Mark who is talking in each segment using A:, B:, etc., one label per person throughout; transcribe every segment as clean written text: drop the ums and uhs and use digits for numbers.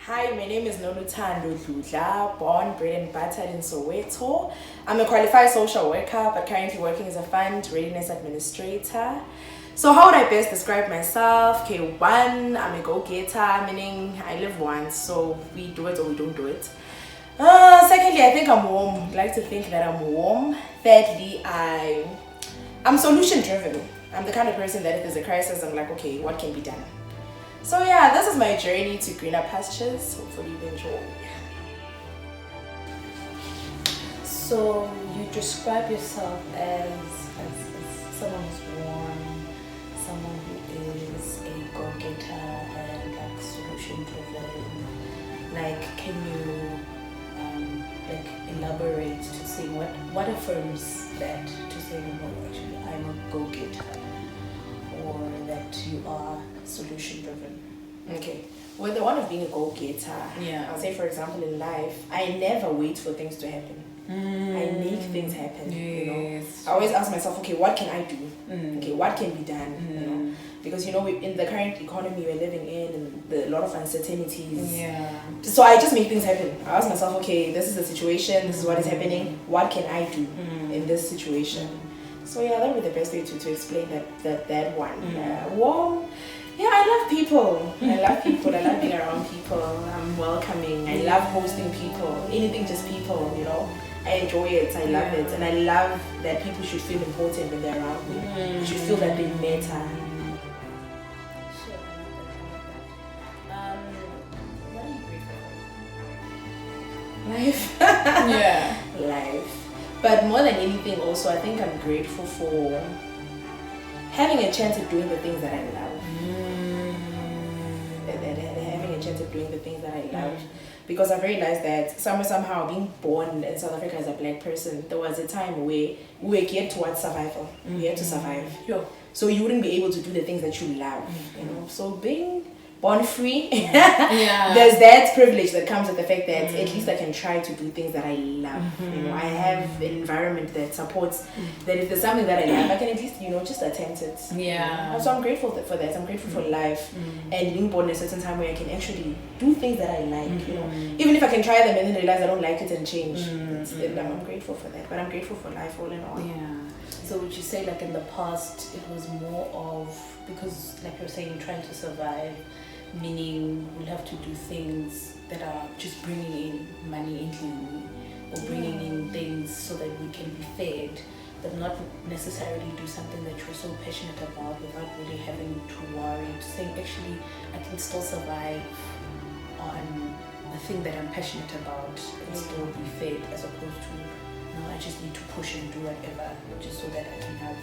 A: Hi, my name is Noluthandos Journey, born, bred and battered in Soweto. I'm a qualified social worker, but currently working as a fund readiness administrator. So how would I best describe myself? Okay, one, I'm a go-getter, meaning I live once, so we do it or we don't do it. Secondly, I think I'm warm. I like to think that I'm warm. Thirdly, I'm solution driven. I'm the kind of person that if there's a crisis, I'm like, okay, what can be done? So yeah, this is my journey to greener pastures. Hopefully you enjoy.
B: So you describe yourself as someone who's warm, someone who is a go-getter and like solution-driven. Like, can you elaborate to say what affirms that, to say, no, actually I'm a go-getter, or that you are solution driven?
A: Okay. Well, the one of being a go-getter,
B: Yeah.
A: I'll say, for example, in life, I never wait for things to happen. I make things happen. You know, I always ask myself, okay, what can I do? Okay, what can be done? You know, because in the current economy we're living in, and a lot of uncertainties.
B: Yeah.
A: So I just make things happen. I ask myself, okay, this is the situation. This is what is happening. What can I do in this situation? So yeah, that would be the best way to explain that one. Warm. Yeah, I love people. I love people. I love being around people. I'm welcoming. I love hosting people. Anything just people, you know. I enjoy it. I love it. And I love that people should feel important when they're around me. They should feel that they matter.
B: Sure, I love that. What are you grateful
A: Life.
B: for? Yeah.
A: Life. But more than anything also, I think I'm grateful for having a chance at doing the things that I love. Having a chance at doing the things that I love. Because I've realized that somehow being born in South Africa as a black person, there was a time where we were geared towards survival. We had to survive.
B: Sure.
A: So you wouldn't be able to do the things that you love. You know. So being born free,
B: Yeah.
A: there's that privilege that comes with the fact that at least I can try to do things that I love. You know, I have an environment that supports that if there's something that I love, I can at least, just attempt it.
B: Yeah.
A: You know? So I'm grateful for that. I'm grateful for life and being born at a certain time where I can actually do things that I like. You know, even if I can try them and then realize I don't like it and change. I'm grateful for that. But I'm grateful for life all in all.
B: Yeah. So would you say, like, in the past it was more of, because like you're saying, trying to survive, meaning we'll have to do things that are just bringing in money instantly, or bringing in things so that we can be fed, but not necessarily do something that you're so passionate about without really having to worry, to saying, actually, I can still survive on the thing that I'm passionate about and still be fed, as opposed to, no, I just need to push and do whatever just so that I can have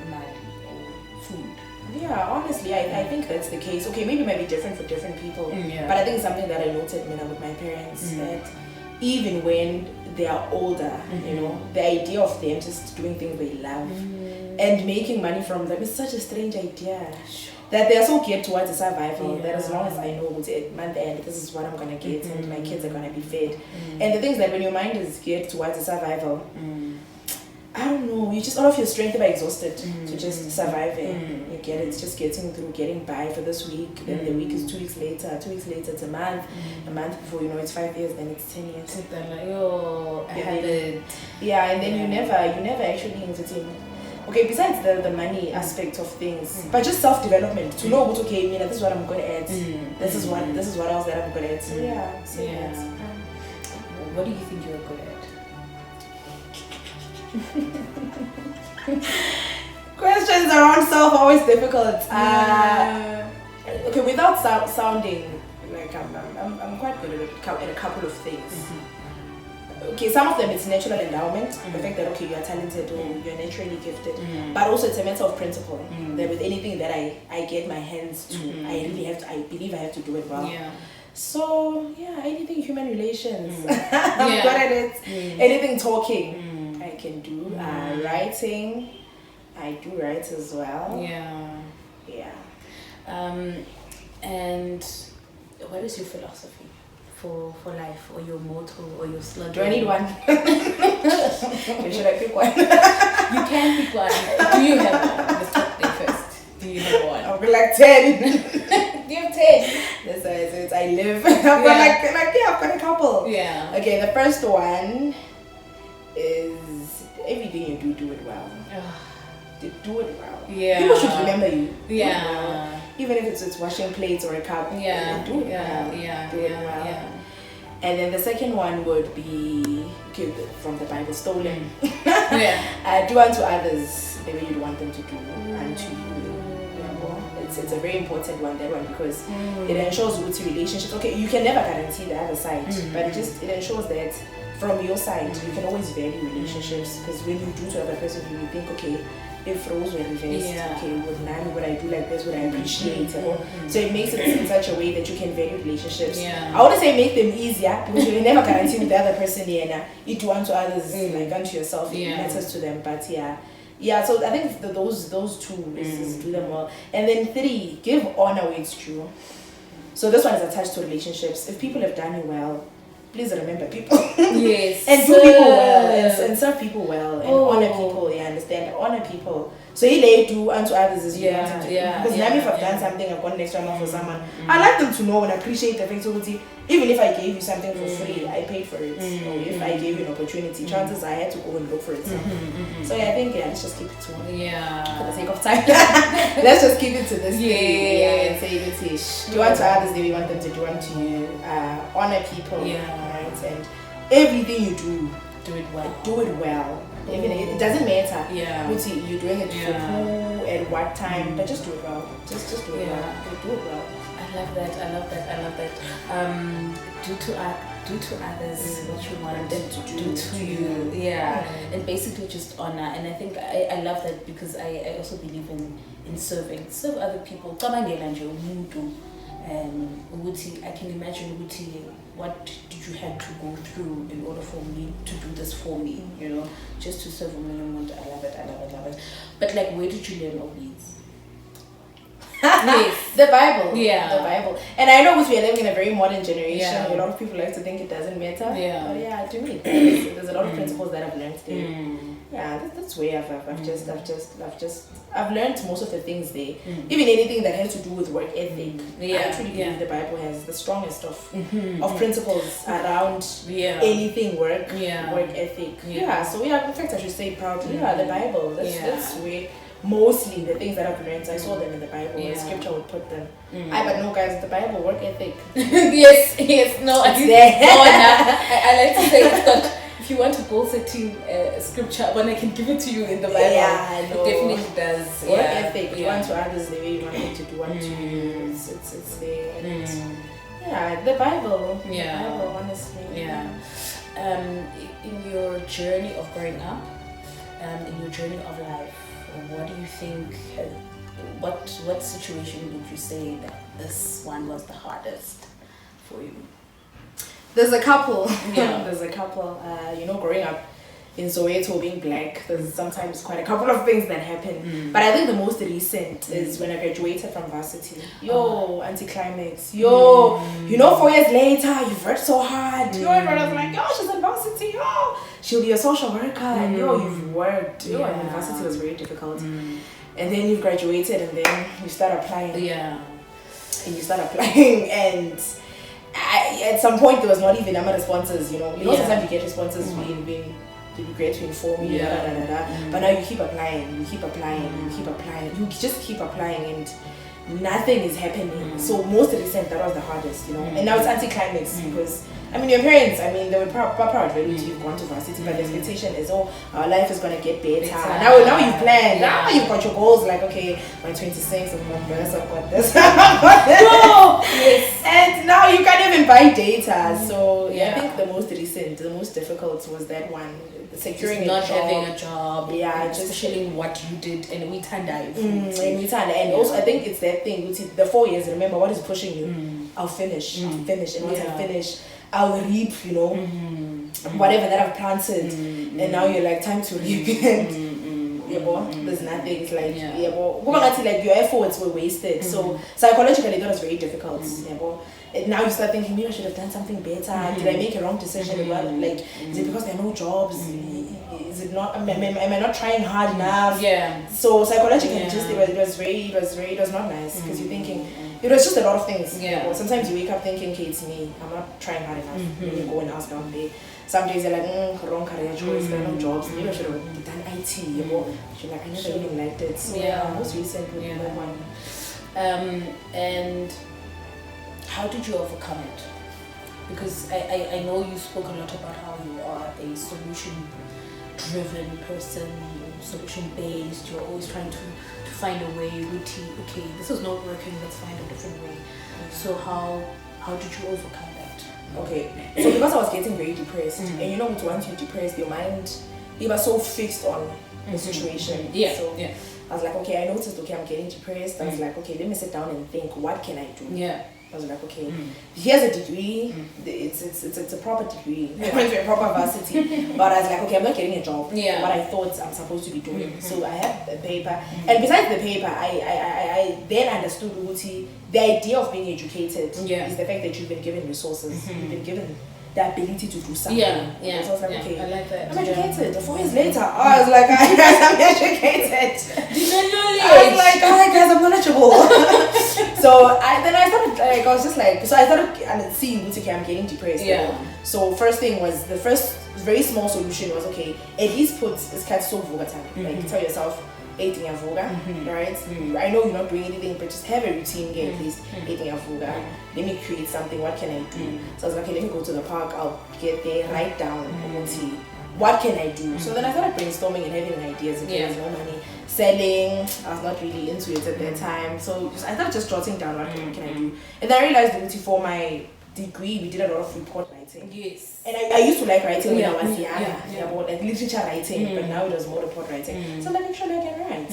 B: money or food.
A: Yeah, honestly, I think that's the case. Okay, maybe it might be different for different people,
B: Yeah.
A: but I think it's something that I noted with my parents, that even when they are older, the idea of them just doing things they love and making money from them is such a strange idea.
B: Sure.
A: That they are so geared towards the survival that as long as I know at month end this is what I'm gonna get and my kids are gonna be fed. And the thing is that when your mind is geared towards the survival, I don't know, you just all of your strength are exhausted to just survive it. You get it, it's just getting by for this week, then the week is 2 weeks later it's a month before you know it's 5 years, then it's 10 years.
B: Sit there like, oh, I had it.
A: Yeah, and then you never actually entertain. Okay, besides the money aspect of things, but just self-development, to know what, okay, this is what I'm good at, this is what else that I'm good at. So yeah,
B: What do you think you're good at?
A: Questions around self are always difficult. Okay, without sounding like I'm quite good at a couple of things. Okay, some of them it's natural endowment, the fact that okay you are talented or you're naturally gifted, but also it's a matter of principle. That with anything that I get my hands to, I believe I have to do it well.
B: Yeah.
A: So yeah, anything human relations, I'm good at it. Anything talking, I can do. Writing, I do write as well.
B: Yeah. And what is your philosophy for life, or your motto, or your slogan?
A: Do I need one? Should I pick one?
B: You can pick one. Do you have one? Let's talk there first. Do you have one?
A: I'll be like 10.
B: Do you have 10?
A: That's why it's I live. I've got a couple.
B: Yeah.
A: Okay, the first one is everything you do it well. Do it well.
B: Yeah.
A: People should remember you.
B: Yeah.
A: Do it well. Even if it's washing plates or a cup.
B: Yeah.
A: Do it well.
B: Yeah.
A: Do it well.
B: Yeah.
A: And then the second one would be from the Bible, stolen.
B: Yeah.
A: Do unto others the way you'd want them to do unto you. It's a very important one, that one, because it ensures good relationships. Okay, you can never guarantee the other side, but it ensures that from your side you can always value relationships, because when you do to other person, you will think, okay, if roles were reversed, okay, would Nami, would I do like this, would I appreciate it? So it makes it in such a way that you can value relationships. I wouldn't say make them easier, because you can never guarantee with the other person, you do unto others like unto yourself, it matters to them, but yeah, so I think those two is do them well. And then 3, give honor where it's due. So this one is attached to relationships. If people have done you well, please remember people.
B: Yes.
A: And do people well, and serve people well, and honor people. You understand? Honor people. So if they do unto others as you want them to do. Because now if I've done something, I've gone an extra mile for someone, I like them to know and appreciate the thing. So even if I gave you something for free, I paid for it. Or if I gave you an opportunity, chances I had to go and look for it. So I think let's just keep it to one. For the sake of time. Let's just keep it to this thing. And say it. Do unto others the way you want them to do unto you. Honor people. Right? And everything you do it well. Do it well. Even it doesn't matter. You're doing it for who, at what time, but just do it well. Just do it well. Do it well.
B: I love that. Do to others what you want them to do to you. And basically just honor. And I think I love that, because I also believe in serving. Serve other people. I can imagine what did you have to go through in order for me to do this for me, just to serve a minimum. I love it. But like, where did you learn all these?
A: Yes, the Bible.
B: The
A: Bible. And I know we are living in a very modern generation. A lot of people like to think it doesn't matter. But to me, there's a lot of principles that I've learned there. That's where I've learned most of the things there. Even anything that has to do with work ethic. I truly believe the Bible has the strongest of principles around anything work ethic. So in fact I should say proudly, the Bible. That's where mostly the things that I've learned, I saw them in the Bible. The scripture would put them. But no, guys, the Bible work ethic.
B: Yes, no,
A: it's there.
B: I like to say it's not. If you want to goal setting scripture, when I can give it to you in the Bible, it definitely does.
A: Work ethic. You want to others the way you want them to do unto you. It's there. The Bible. The Bible, honestly.
B: In your journey of growing up, in your journey of life, what do you think? What situation would you say that this one was the hardest for you?
A: There's a couple. There's a couple. Growing up in Soweto, being black, there's sometimes quite a couple of things that happen. But I think the most recent is when I graduated from varsity. Anticlimax. 4 years later, you've worked so hard. Everyone was like, she's in varsity. She'll be a social worker. And you've worked. And varsity was very difficult. And then you've graduated, and then you start applying. And you start applying, and at some point there was not even number responses. Sometimes you get responses being great to inform you, but now you keep applying, you just keep applying, and nothing is happening. So most recent, that was the hardest, and now it's anticlimax because your parents, they were proud really to you've gone to varsity, but the expectation is, our life is gonna get better. Now you plan, now you've got your goals, like, okay, by 26 I've got this, I've got this, and now you can't even buy data. So I think the most recent, the most difficult was that one, securing
B: not
A: a job.
B: Having a job, especially what you did, and we turned
A: and also I think it's that thing, the 4 years, remember what is pushing you. I'll finish, and once I finish, I'll reap, whatever that I've planted, and now you're like, time to reap, and there's nothing. It's like like your efforts were wasted. So psychologically that was very difficult. And now you start thinking, maybe I should have done something better. Did I make a wrong decision? Like, is it because there are no jobs? Is it not? Am I not trying hard enough? So psychologically, it was not nice because you're thinking. It was just a lot of things. Sometimes you wake up thinking, okay, it's me. I'm not trying hard enough. When you go and ask down there. Some days you're like, wrong career choice, there are no jobs. Maybe I should have done IT. You're like, I never even liked it. So most recent would be the one. And how did you overcome it? Because I know you spoke a lot about how you are a solution-driven person, solution-based. You're always trying to find a way, routine. Okay, this is not working. Let's find a different way. So how did you overcome that? Okay, so because I was getting very depressed, and you know, once you're depressed, your mind, you were so fixed on the situation. So I was like, okay, I noticed, okay, I'm getting depressed. I was like, okay, let me sit down and think, what can I do? I was like, okay, here's a degree. It's a proper degree. I went to a proper varsity, but I was like, okay, I'm not getting a job. What I thought I'm supposed to be doing. So I had the paper, and besides the paper, I then understood the idea of being educated is the fact that you've been given resources, you've been given the ability to do something. So I was like, okay,
B: I like that.
A: I'm educated. 4 years later, I was like, hi guys, I'm educated.
B: I
A: was like, hi guys, I'm knowledgeable. So I started like, I was just like, so I started seeing, okay, I'm getting depressed. So first thing was, the first very small solution was, okay, at least put it's kind of so volatile. Like tell yourself, eating a voga, right? I know you're not doing anything, but just have a routine game, please. Eating a voga. Let me create something. What can I do? So I was like, okay, let me go to the park. I'll get there, write down, what can I do? So then I started brainstorming and having ideas. There was no money. Selling, I was not really into it at that time. So I started just jotting down what can I do. And then I realized that for my degree, we did a lot of report writing. And I used to like writing when I was young, about like literature writing, but now it was more report writing. So like, actually I can write,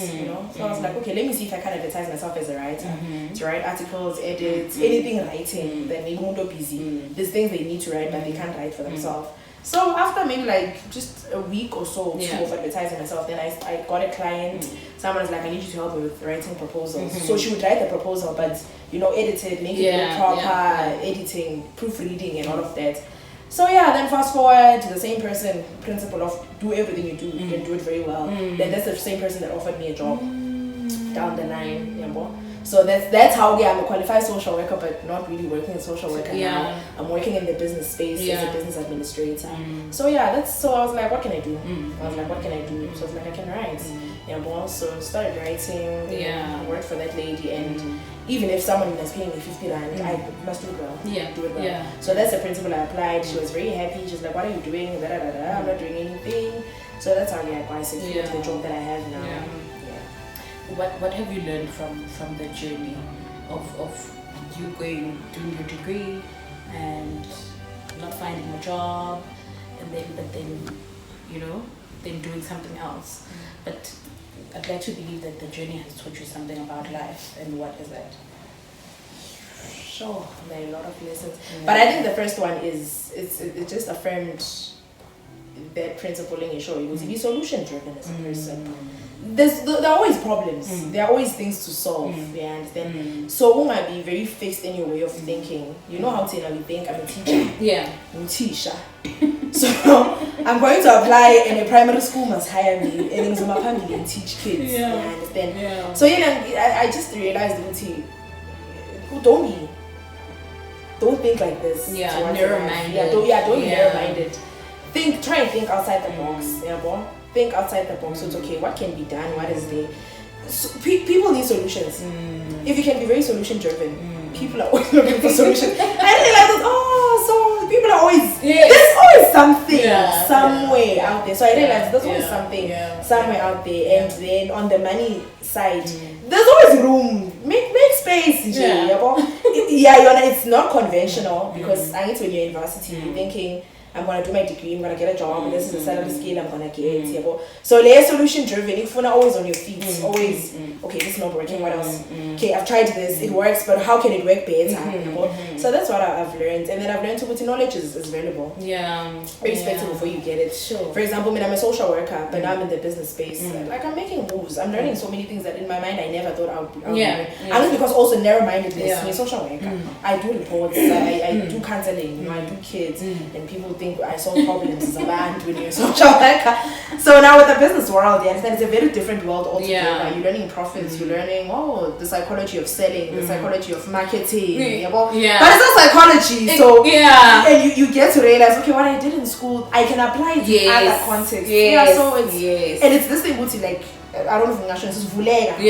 A: So I was like, okay, let me see if I can advertise myself as a writer, to write articles, edits, anything writing. Then they won't be busy. There's things they need to write, but they can't write for themselves. So after maybe like just a week or so of advertising myself, then I got a client. Someone was like, I need you to help me with writing proposals. So she would write the proposal, but edit it, make it look proper, editing, proofreading, and all of that. So then fast forward to the same person, principle of do everything you do, you can do it very well. Then that's the same person that offered me a job down the line. So that's how I'm a qualified social worker, but not really working as a social worker now. I'm working in the business space as a business administrator. So I was like, what can I do? I was like, what can I do? So I was like, I can write. So started writing. I worked for that lady, and even if someone is paying me 50 rand, I must do it well. Do it well. So that's the principle I applied. She was very happy. She's like, what are you doing? I'm not doing anything. So that's how I secured the job that I have now.
B: What have you learned from the journey of you doing your degree and not finding a job, and then doing something else? But I'd like to believe that the journey has taught you something about life, and what is that?
A: Sure, there are a lot of lessons, but I think the first one is it just affirmed that principle in your show. It was to be solution driven as a person. There are always problems. There are always things to solve. You understand? So we might be very fixed in your way of thinking. You know how we think. I'm a teacher. I'm a teacher. So I'm going to apply, and a primary school must hire me, and teach kids. You understand? So I just realized don't think like this.
B: Narrow-minded.
A: Don't be narrow-minded. Try and think outside the box. Think outside the box. So it's okay. What can be done? What is there? So, people need solutions. If you can be very solution driven, people are always looking for solutions. I realized so people are always there's always something somewhere out there. So I realized there's always something somewhere out there. And then on the money side, there's always room. Make space. It's not conventional, because I think when you're in university, you're thinking, I'm going to do my degree, I'm going to get a job, this is the salary scale I'm going to get. So they're solution driven. If you're always on your feet, always, okay, this is not working, what else? Okay, I've tried this, it works, but how can it work better? So that's what I've learned. And then I've learned to put knowledge is valuable. Irrespective of where you get it.
B: Sure.
A: For example, I'm a social worker, but now I'm in the business space. Like, I'm making moves. I'm learning so many things that in my mind I never thought I would learn. And it's because also narrow-mindedness. I'm a social worker. I do reports, I do counseling, I do kids, and people think I solve problems as a band when you're a social worker. So now with the business world, you understand, it's a very different world altogether. You're learning profits, you're learning the psychology of selling, the psychology of marketing. But it's not psychology, and you get to realize, okay, what I did in school, I can apply it in other contexts. So it's and it's this thing would like, I don't know if I'm it's vulega. To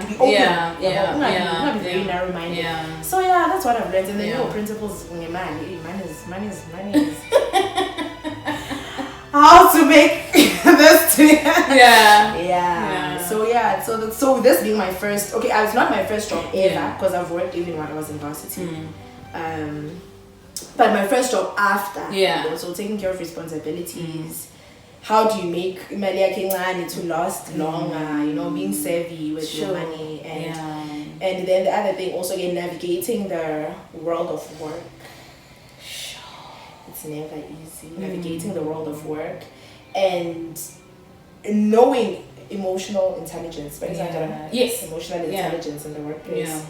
A: be open. Not be very narrow-minded. So that's what I've learned. And then principles, money is how to make this So this being my first, it's not my first job ever, because I've worked even when I was in varsity. But my first job after, so taking care of responsibilities. How do you make imali to last longer? Being savvy with your money, and then the other thing also navigating the world of work. It's never easy navigating the world of work and knowing emotional intelligence. Emotional intelligence in the workplace.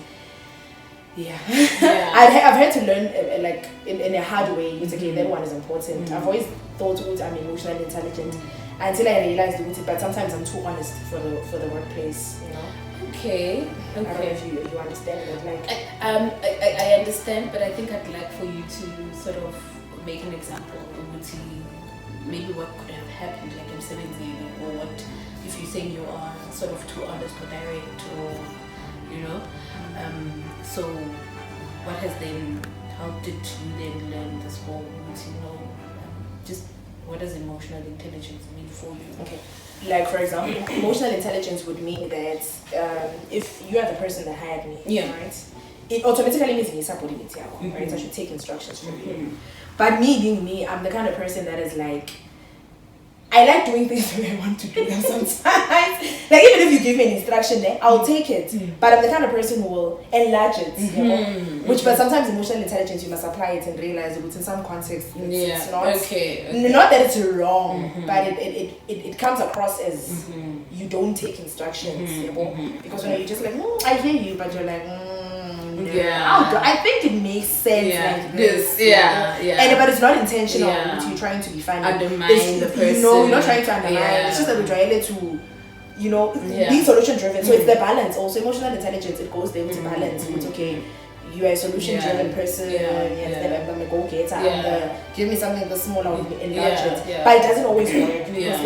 A: I've had to learn like in a hard way. It's okay, that one is important. I've always thought I'm emotionally intelligent until I realized it, but sometimes I'm too honest for the workplace,
B: Okay.
A: I don't know if you understand that. Like
B: I understand, but I think I'd like for you to sort of make an example of maybe what could have happened, like in 17, or what if you think you are sort of too honest or direct, or so what has then, how did you then learn this whole just what does emotional intelligence mean for you?
A: Okay, like for example, emotional intelligence would mean that if you are the person that hired me, right, it automatically means me supporting it, right? I should take instructions from you. But me being me, I'm the kind of person that is like, I like doing things the way I want to do them sometimes. Like, even if you give me an instruction there, I'll take it. But I'm the kind of person who will enlarge it. But sometimes emotional intelligence, you must apply it and realize it in some context. It's not, not that it's wrong, but it comes across as you don't take instructions. Because when you're just like, I hear you, but you're like, I think it makes sense like this. But it's not intentional. You're trying to be funny.
B: Undermine the person.
A: You're not trying to undermine. It's just that we're trying to, be solution driven. So it's the balance. Also, emotional intelligence, it goes there with the balance. It's okay. You are a solution driven person. I'm a go-getter. Give me something this small, I will enlarge it. But it doesn't always work. Because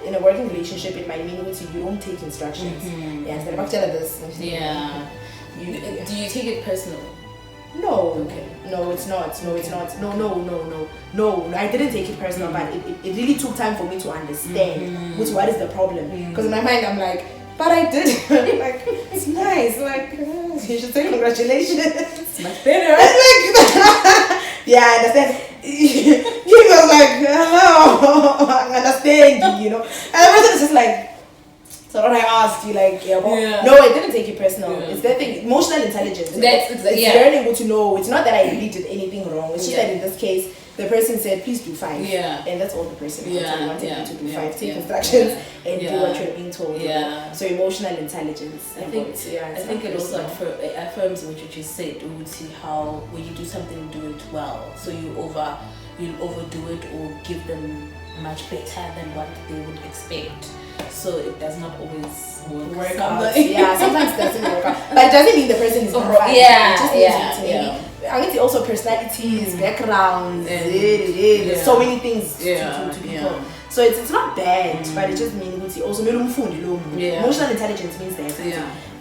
A: in a working relationship, it might mean you don't take instructions. Instead of this.
B: Do you take it personal?
A: No. Okay. No, it's not. No, I didn't take it personal, but it really took time for me to understand what is the problem. Because in my mind, I'm like, but I did. Like, it's nice. Like, you should say congratulations. It's much better. I understand. He was like, hello, I understand, And the person is just like, so when I asked you, like, no, I didn't take it personal. It's that thing, emotional intelligence. It's learning to know. It's not that I really did anything wrong. It's just that in this case, the person said, please do 5. And that's all the person wanted you to do 5. Take instructions and do what you're being told. So emotional intelligence.
B: I think it also affirms what you just said. We would see how when you do something, do it well. So you'll overdo it or give them much better than what they would expect. So it does not always work out.
A: Sometimes it doesn't work out. But it doesn't mean the person is perfect. It just means I think also personalities, backgrounds, there's so many things to people. So it's not bad, but it just means also emotional intelligence means that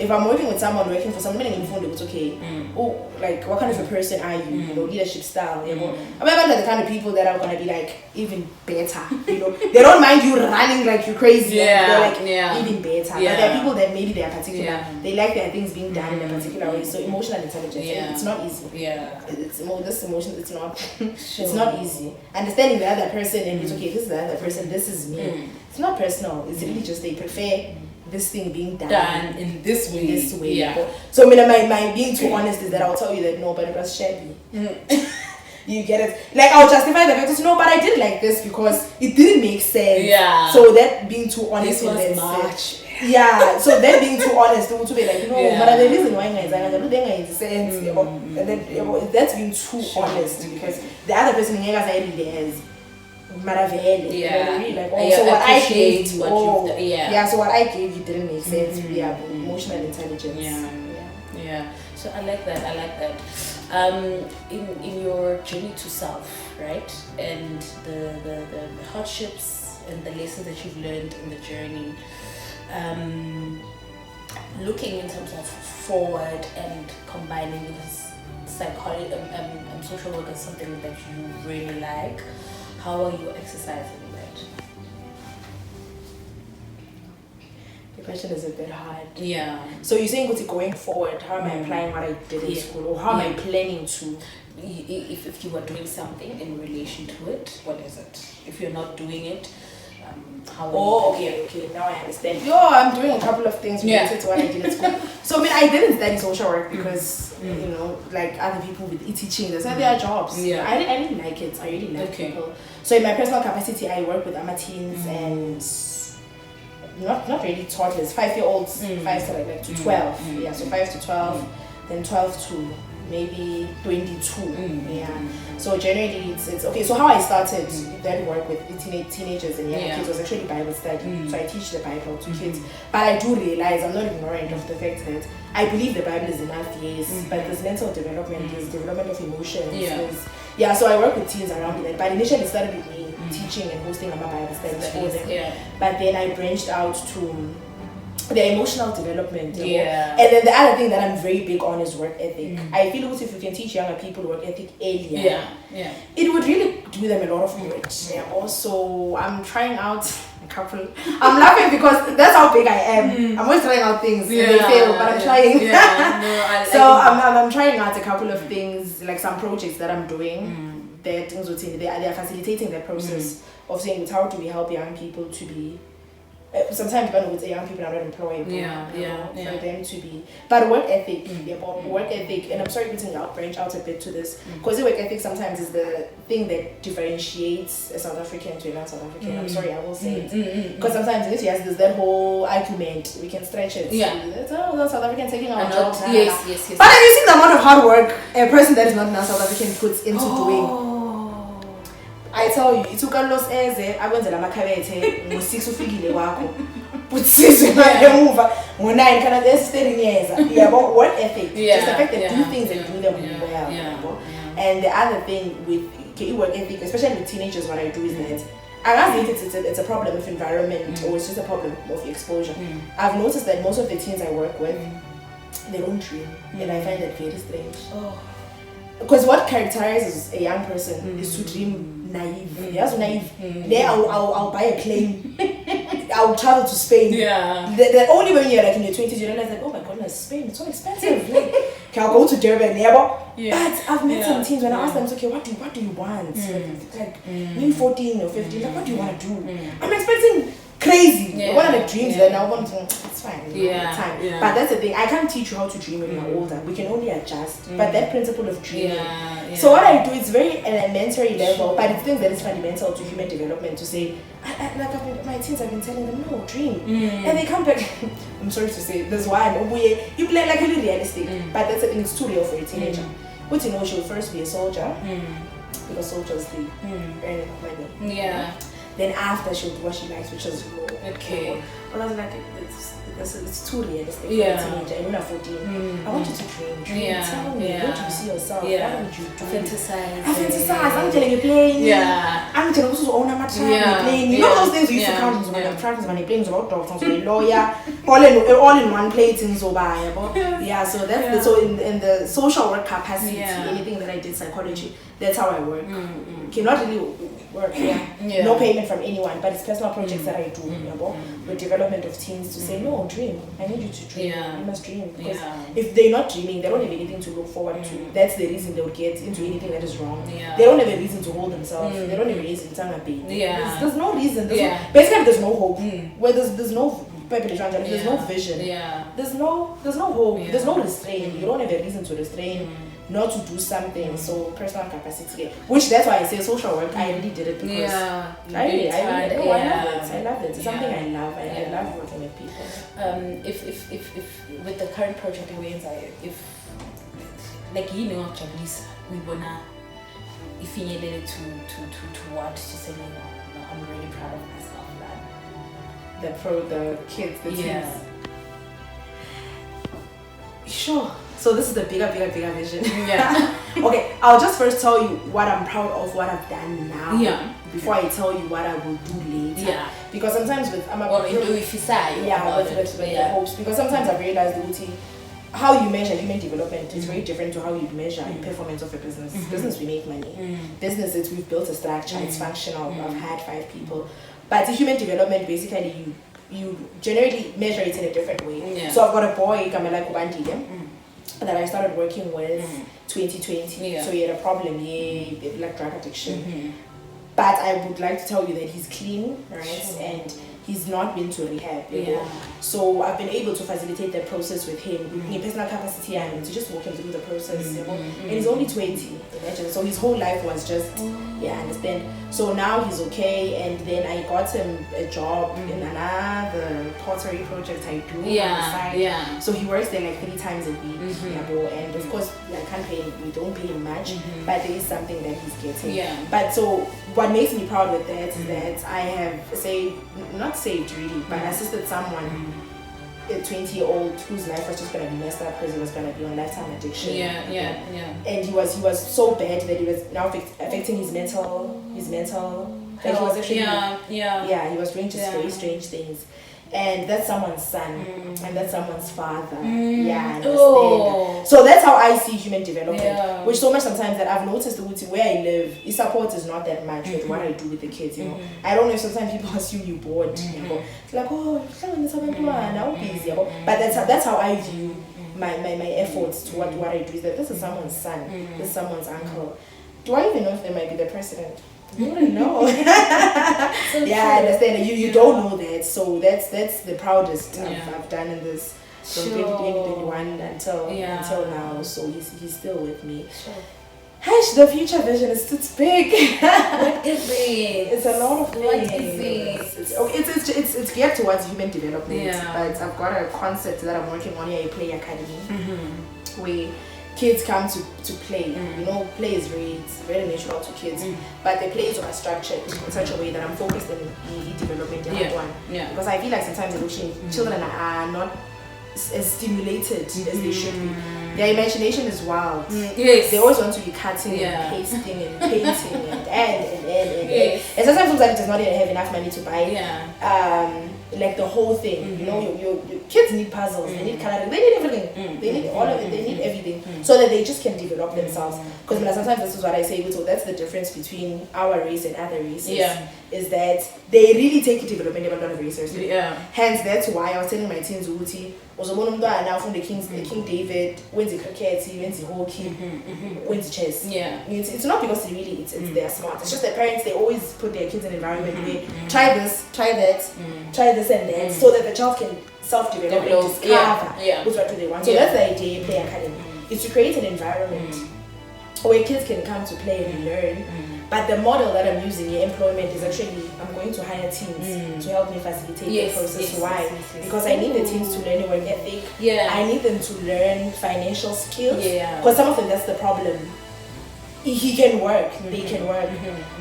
A: if I'm working with someone, working for someone, it's okay. Oh, like what kind of a person are you? You know, leadership style. You know, I'm not the kind of people that are gonna be like even better. You know, they don't mind you running like you crazy. They're like even better. But there are people that maybe they are particular. They like their things being done in a particular way. So emotional intelligence, it's not easy. It's this emotion. It's not. It's not easy. Understanding the other person and it's okay. This is the other person. This is me. It's not personal. It's really just they prefer this thing being done
B: in this way.
A: So my being too honest is that I'll tell you that no, but it was shabby. You get it? Like I'll justify the fact no, but I did like this because it didn't make sense. So that being too honest
B: this was much.
A: So that being too honest to be like but the reason why I don't think it's sense and then that's being too honest because the other person has really like so what I gave so what I gave you didn't make sense. Emotional intelligence.
B: So I like that in your journey to self, right, and the hardships and the lessons that you've learned in the journey, looking in terms of forward and combining with psychology and social work is something that you really like. How are you exercising that?
A: The question is a bit hard.
B: So
A: you're saying going forward, how am I applying what I did in school, or how am I planning to?
B: If you were doing something in relation to it, what is it? If you're not doing it, how?
A: Okay. Now I understand. I'm doing a couple of things related to what I did at school. So I didn't study social work because you know, like other people with e-teaching, that's their jobs. I didn't like it. I really like people. So in my personal capacity, I work with teens and not really toddlers, 5-year-olds, 5 to like to 12. So 5 to 12, then 12 to maybe 22. So generally it's okay. So how I started that work with teenagers and young kids was actually Bible study. So I teach the Bible to kids, but I do realize I'm not ignorant of the fact that I believe the Bible is enough, but there's mental development, there's development of emotions, so I work with teens around that. But initially it started with me teaching and hosting a Bible studies for them. But then I branched out to the emotional development. And then the other thing that I'm very big on is work ethic. I feel if you can teach younger people work ethic earlier, it would really do them a lot of good. Also, I'm trying out a couple. I'm laughing because that's how big I am. I'm always trying out things and they fail, but I'm trying. I'm trying out a couple of things, like some projects that I'm doing. That they are facilitating that process of saying how do we help young people to be. Sometimes when young people are not employed, for them to be. But work ethic, and I'm sorry to branch out a bit to this, because the work ethic sometimes is the thing that differentiates a South African to a non-South African. I'm sorry, I will say it, because sometimes there's that whole argument, we can stretch it. That's South African taking our jobs.
B: Yes.
A: But have you seen the amount of hard work a person that is not non-South African puts into doing? I tell you, it took a loss as akwenzela amakhabethe ngo6 ufikile kwakho. But sizwe ngemuva ngo9 kana esitering years. About work ethic. Just the fact that do things and do them well. And the other thing with work ethic, especially with teenagers, what I do is that I think it's a problem of environment or it's just a problem of exposure. I've noticed that most of the teens I work with, they don't dream, and I find that very strange. Because what characterizes a young person is to dream naive. There I'll buy a plane. I'll travel to Spain. The only when you're like in your 20s, you realize like, oh my goodness, Spain, it's so expensive. Like, I'll go to Durban, But I've met some teens when I ask them, okay, what do you want? Like maybe 14 or 15, like what do you want to do? I'm expecting crazy. One of the dreams that I want to, it's fine. Time. But that's the thing. I can't teach you how to dream when you're older. We can only adjust. But that principle of dreaming. So what I do is very elementary level, but it's things that is fundamental to human development. To say, my teens, I've been telling them, no, dream, and they come back. I'm sorry to say, there's one where you play like really realistic, but that's the thing. It's too real for a teenager. But you know, she'll first be a soldier because soldiers they earn enough money. Then after she'll do what she likes, which is law.
B: Okay.
A: But I was like, this is it's too realistic for
B: Yeah.
A: a teenager. And you're not 14. I want you to dream.
B: Yeah.
A: Tell me, where do you see yourself?
B: Yeah.
A: What would you do?
B: Fantasize.
A: I fantasize. I'm telling you, playing.
B: Yeah.
A: I'm telling you, own a match.
B: Yeah.
A: Playing. You
B: Yeah.
A: know those things we used to
B: Yeah.
A: count when
B: Yeah.
A: I'm traveling, when I'm playing about dogs, when I'm lawyer, all in one plate in Zoba. Yeah, so that's so in the social work capacity, anything that I did psychology, that's how I work. Cannot really work no payment from anyone, but it's personal projects that I do with development of teens to say no, dream. I need you to dream. You must dream, because if they're not dreaming, they don't have anything to look forward to. That's the reason they would get into anything that is wrong. They don't have a reason to hold themselves. They don't have a reason to there's no reason. Basically there's no hope. Where there's no there's no vision. There's no hope. There's no restraint. You don't have a reason to restrain, not to do something. So personal capacity, which that's why I say social work. I really did it because I love it. I love it. It's something I love. I love working with people.
B: If with the current project if like Jabulisa, we wanna if you needed to what to say, I'm really proud of myself.
A: The kids, the teens. Sure. So this is the bigger vision. Okay, I'll just first tell you what I'm proud of, what I've done now. Before I tell you what I will do later. Because sometimes with hopes. Because sometimes I've realized how you measure human development is very different to how you measure the performance of a business. Business, we make money. Business, we've built a structure, it's functional. I've had 5 people. But the human development, basically, you generally measure it in a different way. So I've got a boy, Kamela Kubandile, that I started working with 2020. So he had a problem, like drug addiction. But I would like to tell you that he's clean, right? And he's not been to rehab. So I've been able to facilitate that process with him, in personal capacity, and to just walk him through the process. And he's only 20, imagine. So his whole life was just, understand. So now he's okay, and then I got him a job in another pottery project I do on the side. So he works there like 3 times a week. And of course, I can't pay him, we don't pay him much, but there is something that he's getting. But so what makes me proud with that is that I have not saved really, but assisted someone, a 20-year-old whose life was just gonna be messed up because he was gonna be on lifetime addiction. And he was so bad that he was now affecting his mental. Like he was actually he was doing just very strange things. And that's someone's son, and that's someone's father. Understand. So that's how I see human development. Which so much sometimes that I've noticed where I live, the support is not that much with what I do with the kids. I don't know if sometimes people assume you're bored. It's like, now busy. But that's how I view my efforts to what I do. Is that this is someone's son, this is someone's uncle. Do I even know if they might be the president? You wouldn't know. I understand. You don't know that, so that's the proudest I've done in this from 2021 until now. So he's still with me. Hush, the future vision is big.
B: What is it?
A: It's a lot of things.
B: What is it?
A: It's geared towards human development. But I've got a concept that I'm working on here, a play academy, where kids come to play. Play is very natural to kids, but the plays are structured in such a way that I'm focused on development because I feel like sometimes children are not as stimulated as they should be. Their imagination is wild. They always want to be cutting and pasting and painting and sometimes it does not even have enough money to buy like the whole thing. Your kids need puzzles, they need coloring, they need everything. They need all of it, they need everything so that they just can develop themselves. Because sometimes this is what I say, so that's the difference between our race and other races. Is that they really take development very seriously. Hence, that's why I was telling my teens, now from the King David, wins the cricket, he wins the hockey, wins the chess. It's not because they're smart. It's just that parents, they always put their kids in an environment where try this, try that, try this and that, so that the child can self-develop and discover what do they want. So that's the idea of Play Academy, is to create an environment where kids can come to play and learn. But the model that I'm using in employment is actually, I'm going to hire teams to help me facilitate the process. Why? Because I need the teams to learn work ethic. I need them to learn financial skills. Because some of them, that's the problem. he can work, they can work.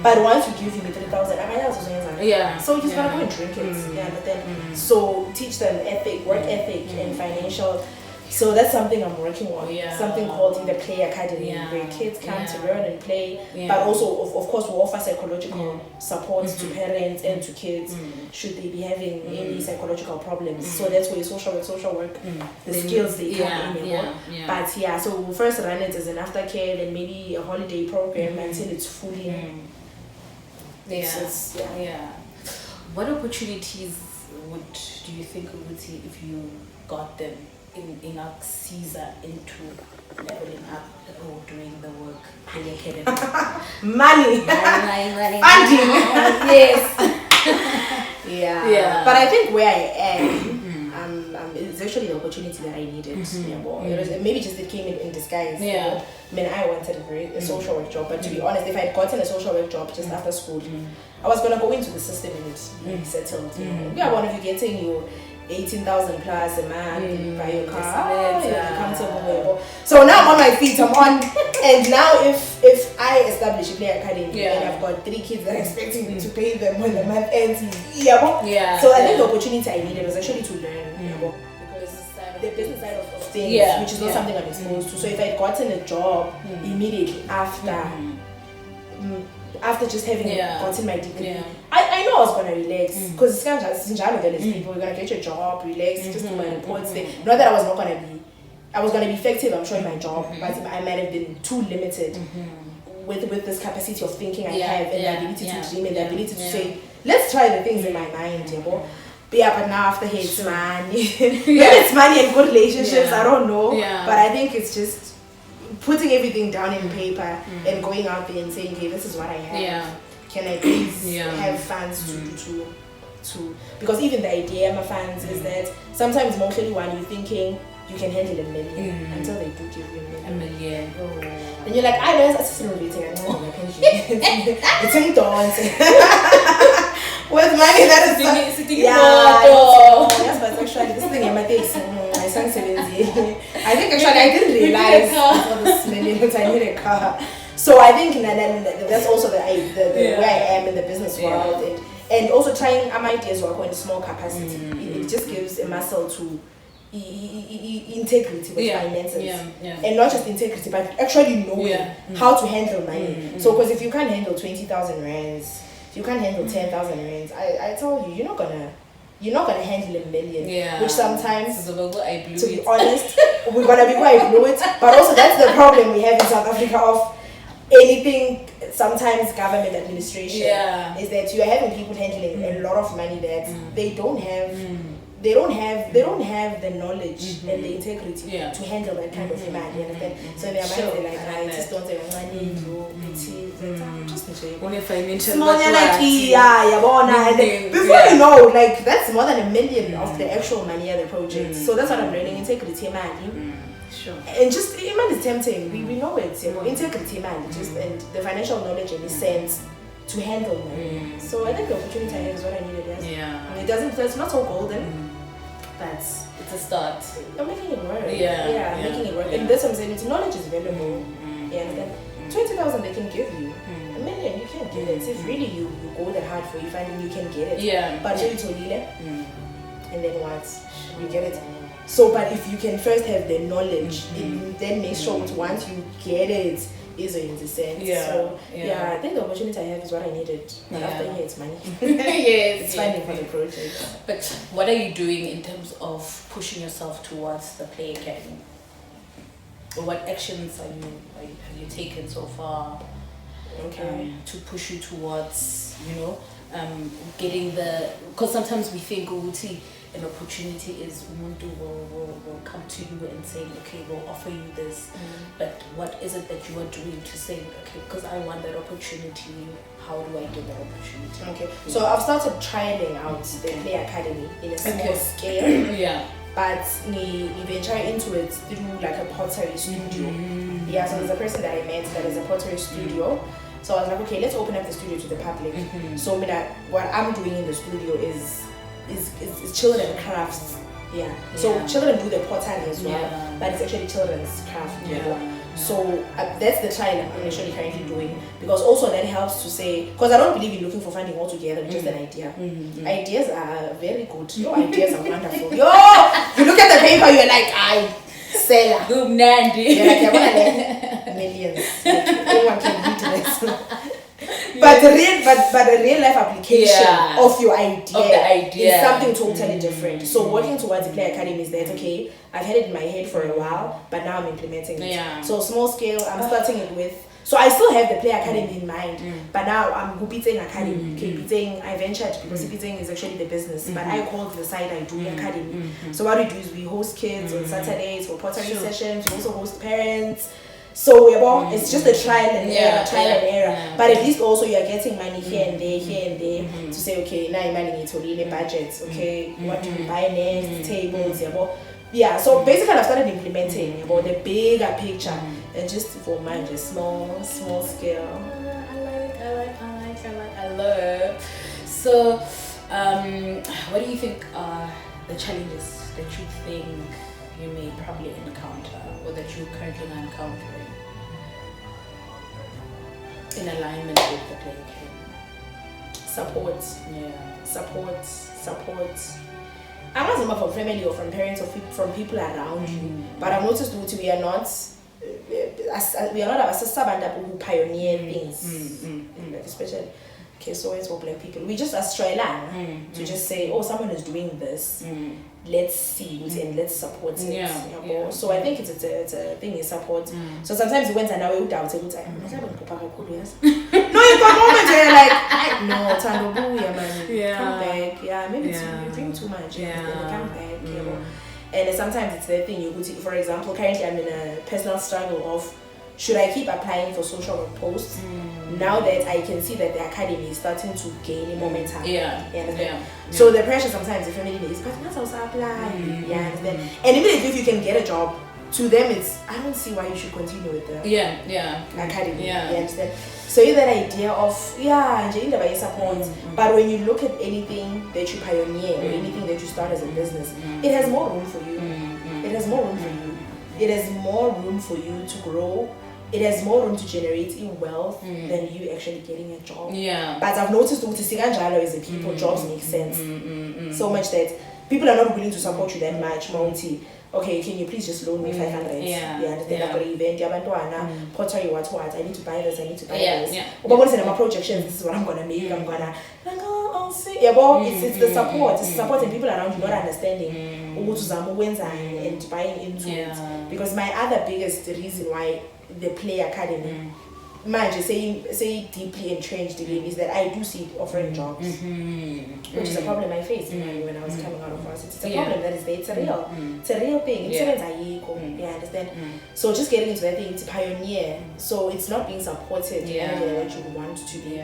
A: But once you give him 3,000, so he's gonna go and drink it. Yeah, but then so teach them work ethic and financial. So that's something I'm working on. Something called in the Play Academy, where kids come to learn and play, but also of course we offer psychological support to parents and to kids should they be having any psychological problems. So that's where social work, the skills they come in. But so we'll first run it as an aftercare, then maybe a holiday program until it's fully.
B: What opportunities do you think we would see if you got them in our Caesar into leveling up or doing the work in the academy?
A: Money. Funding. Yes. But I think where I am, it's actually the opportunity that I needed. Maybe just it came in disguise. I mean, I wanted a social work job, but to be honest, if I had gotten a social work job just after school, I was gonna go into the system and be settled. One of you getting your 18,000 plus a month, buy your car, you're comfortable. So now I'm on my feet, I'm on. And now if I establish a Play Academy and I've got 3 kids that are expecting me to pay them when the month ends, so I think the opportunity I needed was actually to learn the business side of things, which is not something I'm exposed to. So if I had gotten a job immediately after just having gotten my degree, I know I was gonna relax because it's kind of just people, you're gonna get your job, relax, just do my reports. Not that I was gonna be effective, I'm sure, in my job, but I might have been too limited with this capacity of thinking I have, and the ability to dream, and the ability to say, let's try the things in my mind, but now after it's money, it's money and good relationships, I don't know, but I think it's just putting everything down in paper and going out there and saying, okay, this is what I have. Can I please have funds to because even the idea of funds is that sometimes mostly when you're thinking you can handle $1 million until they do give you $1 million. And you're like, I know it's in dance. With money that is yes, but actually this thing I sang 70. I think actually I didn't realize for this $1 million I need a car. So I think that's also the where I am in the business world, and also trying ideas work in small capacity. It just gives a muscle to integrity with finances, and not just integrity, but actually knowing how to handle money. So because if you can't handle 20,000 rands, if you can't handle 10,000 rands, I tell you, you're not gonna handle $1 million. Which sometimes, to be honest, we're gonna be quite blew it. But also that's the problem we have in South Africa of anything. Sometimes government administration is that you are having people handling a lot of money that they don't have. They don't have the knowledge and the integrity to handle that kind of demand. You understand? So in their mind they're like, I just don't have money, just
B: financial
A: small before you know, like that's more than $1 million of the actual money of the project. So that's what I'm learning, integrity money. And just Iman is tempting. We know it. Integrity man, just and the financial knowledge in this sense to handle money. So I think the opportunity I have is what I needed. And it's not so golden, but
B: it's a start.
A: I'm making it work. Making it work. And that's what I'm saying. Knowledge is valuable. And then 20,000 they can give you. $1 million you can't get it. If really you go that hard for you finding you can get it. But you and then what? You get it. So, but if you can first have the knowledge, then make sure once you get it, is in the sense. So, I think the opportunity I have is what I needed. But after it's money. It's funding for the project.
B: But what are you doing in terms of pushing yourself towards the Play Academy? Or what actions have you taken so far to push you towards, getting because sometimes we think, an opportunity is Umuntu will come to you and say, okay, we'll offer you this, but what is it that you are doing to say, okay, because I want that opportunity, how do I get that opportunity?
A: Okay, so I've started trialing out the Play Academy in a small scale. But we venture into it through like a pottery studio. So there's a person that I met that is a pottery studio. So I was like, okay, let's open up the studio to the public. So what I'm doing in the studio is children crafts. So children do the pottery as well, but it's actually children's craft. So that's the trial I'm actually currently doing, because also that helps to say, because I don't believe in looking for funding altogether, just an idea. Ideas are very good. Your ideas are wonderful. You look at the paper, you're like, I seller.
B: Good Nandi.
A: You're like, I want to millions. Like, anyone can read this. But a real life application of your idea is something totally different. So working towards the Play Academy is that, okay, I've had it in my head for a while, but now I'm implementing it. So small scale, I'm starting it with, so I still have the Play Academy in mind, but now I'm Gupiting Academy. Okay, I ventured because Gupiting is actually the business, but I called the side I do Academy. So what we do is we host kids on Saturdays for pottery sessions, we also host parents. So it's just a trial and error. But at least also you're getting money here and there, to say, okay, now you're managing to really budgets, okay, what do we buy next, tables, so basically I've started implementing about the bigger picture and just for mine, just small scale.
B: I love. So what do you think are the challenges that you think you may probably encounter or that you're currently encountering in alignment with the Play Academy?
A: Support. I'm not talking from family or from parents or from people around you, but I've noticed that we are not who pioneer things, especially so it's for black people. We just Australian to just say, oh, someone is doing this. Let's see it and let's support it. So I think it's a thing in support. So sometimes you went and now you doubt it. No, you got moments where you're like, no, Tando, man, come back. Maybe you drink too much. Come back. And sometimes it's the thing you could see. For example, currently I'm in a personal struggle of, should I keep applying for social work posts now that I can see that the academy is starting to gain momentum? So the pressure sometimes the family is, but not also apply. And immediately if you can get a job, to them it's, I don't see why you should continue with the academy. You understand? So you that idea of support. But when you look at anything that you pioneer or anything that you start as a business, it has more room for you. It has more room for you. It has more room for you to grow. It has more room to generate wealth than you actually getting a job. But I've noticed with Siganjalo as a people, jobs make sense. So much that people are not willing to support you that much. Monty, okay, can you please just loan me 500? Then I've got an event, pottery, what, I need to buy this, But once in my projections, this is what I'm gonna make, I'm gonna I'll see. It's the support. It's the support and people around you not understanding and buying into it. Because my other biggest reason why the Play Academy, just say deeply entrenched in is that I do see it offering jobs, which is a problem I faced when I was coming out of us. It's a problem that is there. It's a real thing. You understand? So just getting into that thing, it's a pioneer. So it's not being supported in the way that you want to be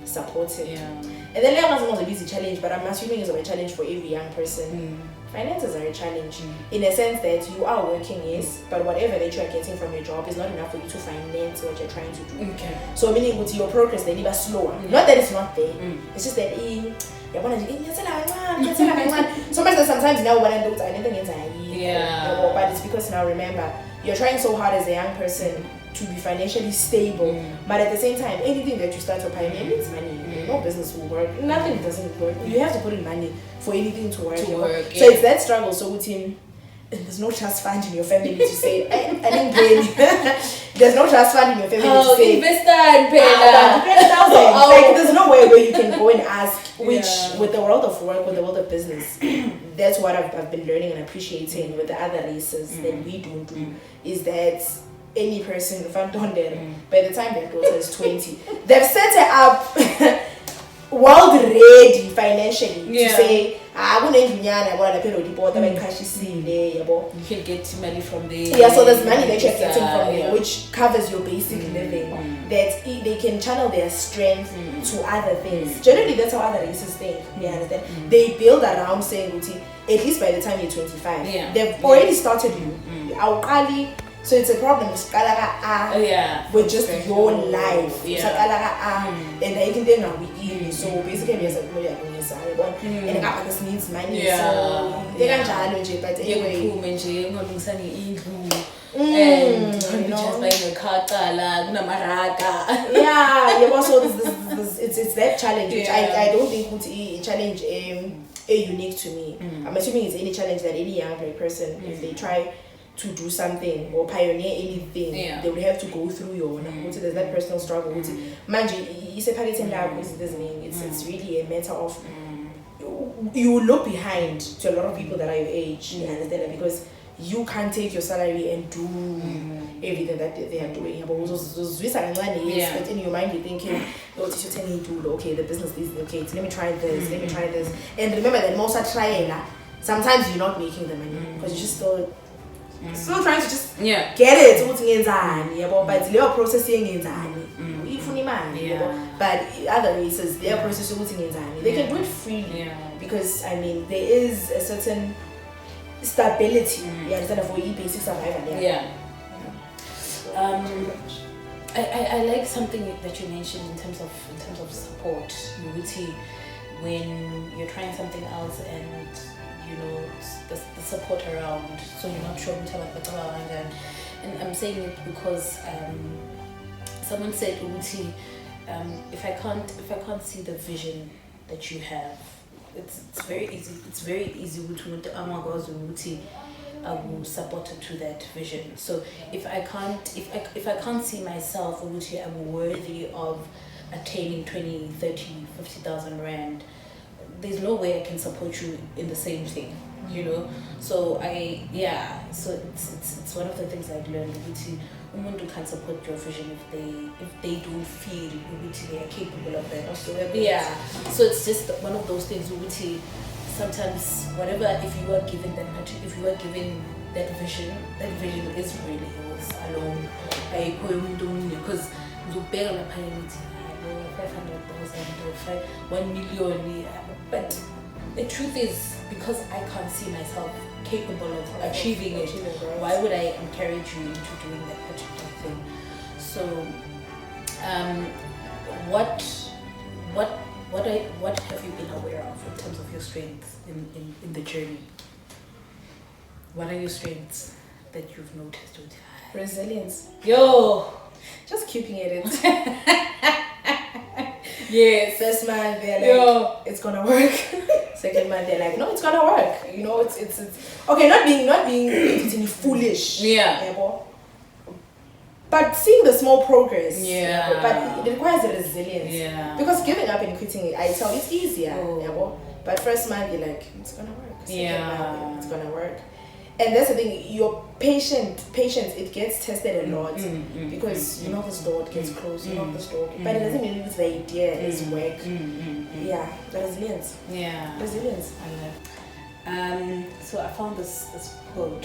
A: supported. And then that was a busy challenge, but I'm assuming it's a challenge for every young person. Finances are a challenge in a sense that you are working, yes, but whatever that you are getting from your job is not enough for you to finance what you're trying to do. So meaning with your progress, they need slower. Not that it's not there. It's just that so much that sometimes now when I do it, but it's because now remember, you're trying so hard as a young person to be financially stable, but at the same time, anything that you start to pioneer needs money. No business will work. Nothing doesn't work. You have to put in money for anything to work. So it's that struggle. So with him, there's no trust fund in your family to say, I didn't pay. There's no trust fund in your family to say,
B: investor and pay
A: like there's no way where you can go and ask, which with the world of work, with the world of business, that's what I've been learning and appreciating with the other races that we don't do, is that any person, by the time their daughter is 20, they've set it up world ready financially to say, you
B: can get money from there.
A: So there's money that you're getting from there, which covers your basic living, that they can channel their strength to other things. Generally, that's how other races think. You understand? They build around saying, at least by the time you're 25, they've already started you. So it's a problem with just your life. And I think they're so basically there's a and this needs money. So they can challenge it, but anyway.
B: And just buying a
A: Yeah, also this it's that challenge which I don't think would a challenge unique to me. I'm assuming it's any challenge that any young black person, if they try to do something or pioneer anything, they would have to go through your own. There's that personal struggle. It's really a matter of you look behind to a lot of people that are your age. You understand that? Because you can't take your salary and do everything that they are doing. But in your mind you're thinking, okay, the business is okay, let me try this. And remember that most are trying. Sometimes you're not making the money because you're just still trying to just get it. But they are processing but other races, they are processing they can do it freely because I mean there is a certain stability for basic survival.
B: I like something that you mentioned in terms of support. When you're trying something else and you know the support around, so you're not sure and I'm saying it because someone said if I can't see the vision that you have, it's very easy to I will support it to that vision. So if I can't see myself I'm worthy of attaining 20, 30, 50,000 rand, there's no way I can support you in the same thing, you know. So so it's one of the things I've learned. Umuntu can support your vision if they don't feel they are capable of that. So it's just one of those things. Sometimes whatever, if you are given that vision is really yours alone. Because you bear a 500,000 or 1 million, but the truth is, because I can't see myself capable of achieving it, why would I encourage you into doing that particular thing? So what have you been aware of in terms of your strengths in the journey? What are your strengths that you've noticed?
A: Resilience. Just keeping it in. Yes. First month they're like, it's gonna work. Second month they're like, no, it's gonna work. You know, it's okay. Not being foolish. But seeing the small progress. But it requires a resilience. Because giving up and quitting it, I tell you, it's easier. But first month you're like, it's gonna work. Second month, it's gonna work. And that's the thing, your patience, it gets tested a lot because you know this door, it gets closed, you know this door, but it doesn't mean it's the idea, it's work. The resilience. Resilience.
B: So I found this quote,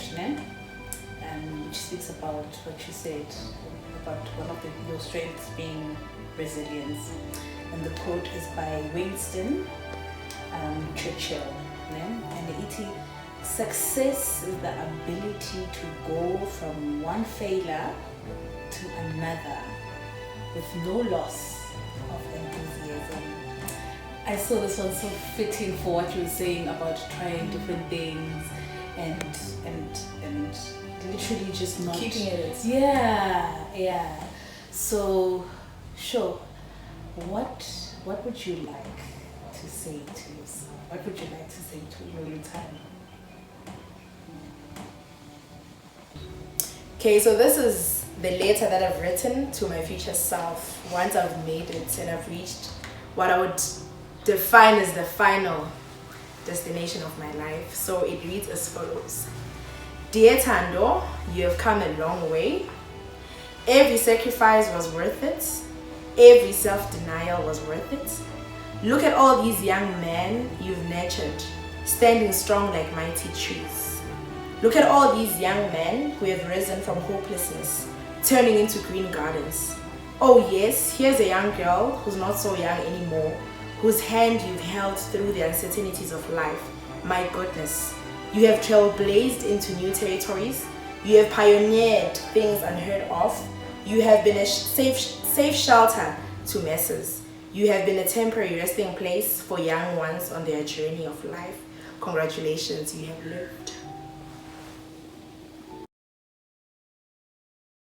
B: which speaks about what you said about one of your strengths being resilience, and the quote is by Winston Churchill, and it success is the ability to go from one failure to another with no loss of enthusiasm. I saw this one so fitting for what you were saying about trying different things and literally just not
A: keeping it.
B: So sure, what would you like to say to yourself? What would you like to say to Noluthandos?
A: Okay, so this is the letter that I've written to my future self once I've made it and I've reached what I would define as the final destination of my life. So it reads as follows. Dear Thando, you have come a long way. Every sacrifice was worth it. Every self-denial was worth it. Look at all these young men you've nurtured, standing strong like mighty trees. Look at all these young men who have risen from hopelessness, turning into green gardens. Oh yes, here's a young girl who's not so young anymore, whose hand you've held through the uncertainties of life. My goodness, you have trailblazed into new territories. You have pioneered things unheard of. You have been a safe shelter to masses. You have been a temporary resting place for young ones on their journey of life. Congratulations, you have lived.